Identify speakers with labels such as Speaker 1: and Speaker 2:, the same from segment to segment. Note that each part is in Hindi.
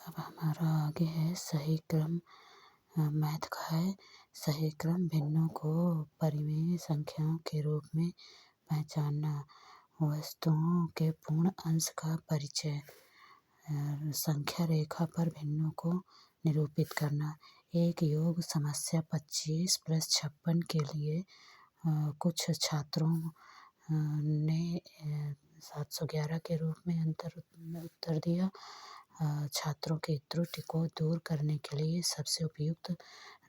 Speaker 1: अब हमारा आगे है सही क्रम। मैथ का है। सही क्रम भिन्नों को परिमेय संख्याओं के रूप में पहचानना। वस्तुओं के पूर्ण अंश का परिचय। संख्या रेखा पर भिन्नों को निरूपित करना। एक योग समस्या 25 + 56 के लिए कुछ छात्रों ने 711 के रूप में उत्तर दिया। छात्रों की त्रुटि को दूर करने के लिए सबसे उपयुक्त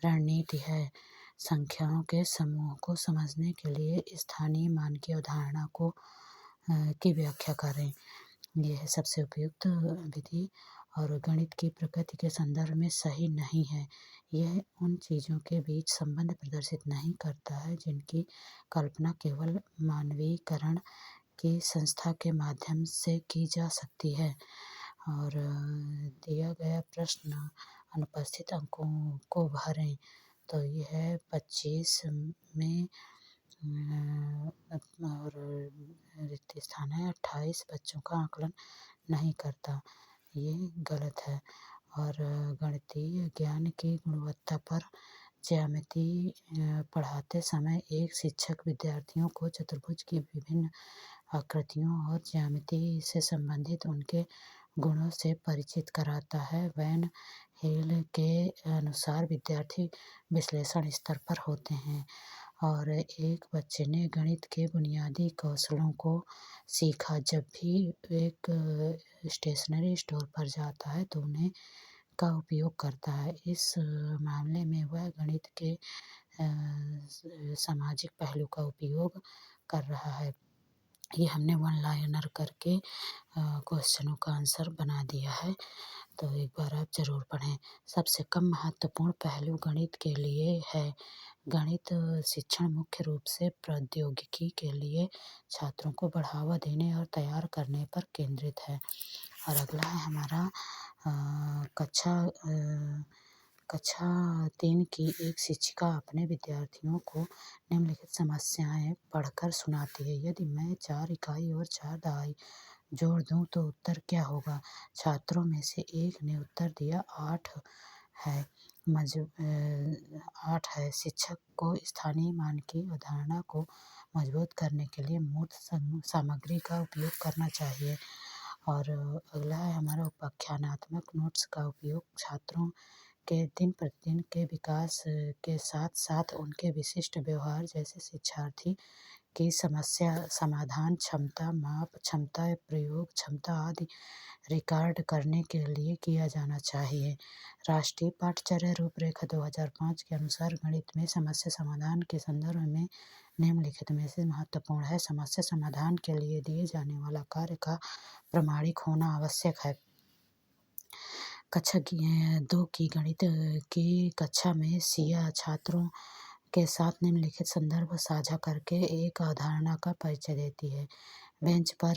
Speaker 1: रणनीति है। संख्याओं के समूह को समझने के लिए स्थानीय मान की अवधारणा की व्याख्या करें। यह है सबसे उपयुक्त विधि और गणित की प्रकृति के संदर्भ में सही नहीं है। यह उन चीज़ों के बीच संबंध प्रदर्शित नहीं करता है जिनकी कल्पना केवल मानवीकरण की संस्था के माध्यम से की जा सकती है। और दिया गया प्रश्न अनुपस्थित अंकों को भरें। तो यह है 25 में और रिक्त स्थान है 28 बच्चों का आकलन नहीं करता। ये गलत है। और गणितीय ज्ञान की गुणवत्ता पर ज्यामिति पढ़ाते समय एक शिक्षक विद्यार्थियों को चतुर्भुज की विभिन्न आकृतियों और ज्यामिति से संबंधित उनके गुणों से परिचित कराता है। वैन हेल के अनुसार विद्यार्थी विश्लेषण स्तर पर होते हैं। और एक बच्चे ने गणित के बुनियादी कौशलों को सीखा। जब भी एक स्टेशनरी स्टोर पर जाता है तो उन्हें का उपयोग करता है। इस मामले में वह गणित के सामाजिक पहलू का उपयोग कर रहा है। ये हमने वन लाइनर करके क्वेश्चनों का आंसर बना दिया है। तो एक बार आप ज़रूर पढ़ें। सबसे कम महत्वपूर्ण पहलू गणित के लिए है। गणित शिक्षण मुख्य रूप से प्रौद्योगिकी के लिए छात्रों को बढ़ावा देने और तैयार करने पर केंद्रित है। और अगला है हमारा कक्षा 3 की एक शिक्षिका अपने विद्यार्थियों को निम्नलिखित समस्याएं पढ़कर सुनाती है। यदि मैं 4 इकाई और 4 दहाई जोड़ दूं तो उत्तर क्या होगा? छात्रों में से एक ने उत्तर दिया 8 है। 8 है। शिक्षक को स्थानीय मान की अवधारणा को मजबूत करने के लिए मूर्त सामग्री का उपयोग करना चाहिए। और अगला है हमारा उपाख्यानात्मक नोट्स का उपयोग छात्रों के दिन प्रतिदिन के विकास के साथ साथ उनके विशिष्ट व्यवहार जैसे शिक्षार्थी की समस्या समाधान क्षमता, माप क्षमता, प्रयोग क्षमता आदि रिकॉर्ड करने के लिए किया जाना चाहिए। राष्ट्रीय पाठ्यचर्या रूपरेखा 2005 के अनुसार गणित में समस्या समाधान के संदर्भ में निम्नलिखित में से महत्वपूर्ण है। समस्या समाधान के लिए दिए जाने वाला कार्य का प्रमाणिक होना आवश्यक है। कक्षा 2 की गणित की कक्षा में सिया छात्रों के साथ निम्नलिखित संदर्भ साझा करके एक अवधारणा का परिचय देती है। बेंच पर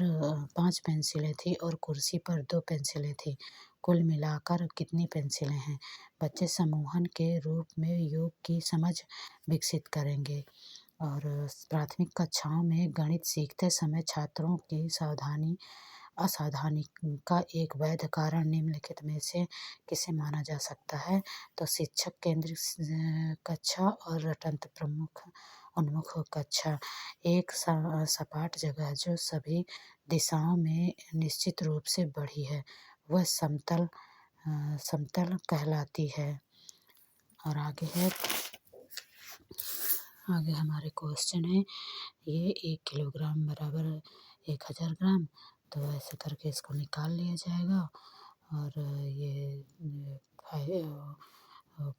Speaker 1: 5 पेंसिलें थीं और कुर्सी पर 2 पेंसिलें थीं। कुल मिलाकर कितनी पेंसिलें हैं? बच्चे समूहन के रूप में योग की समझ विकसित करेंगे। और प्राथमिक कक्षाओं में गणित सीखते समय छात्रों की असावधानी का एक वैध कारण निम्नलिखित में से किसे माना जा सकता है? तो शिक्षक केंद्रित कक्षा और रटंत्र उन्मुख कक्षा। एक सपाट जगह जो सभी दिशाओं में निश्चित रूप से बड़ी है वह समतल कहलाती है। और आगे हमारे क्वेश्चन है। ये 1 किलोग्राम बराबर 1000 ग्राम। तो ऐसे करके इसको निकाल लिया जाएगा। और ये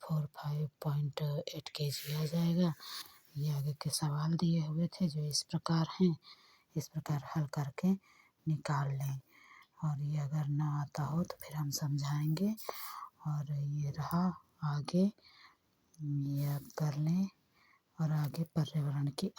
Speaker 1: 45.8 kg आ जाएगा। ये आगे के सवाल दिए हुए थे जो इस प्रकार हैं। इस प्रकार हल करके निकाल लें। और ये अगर ना आता हो तो फिर हम समझाएंगे। और ये रहा आगे, ये आप कर लें। और आगे पर्यावरण की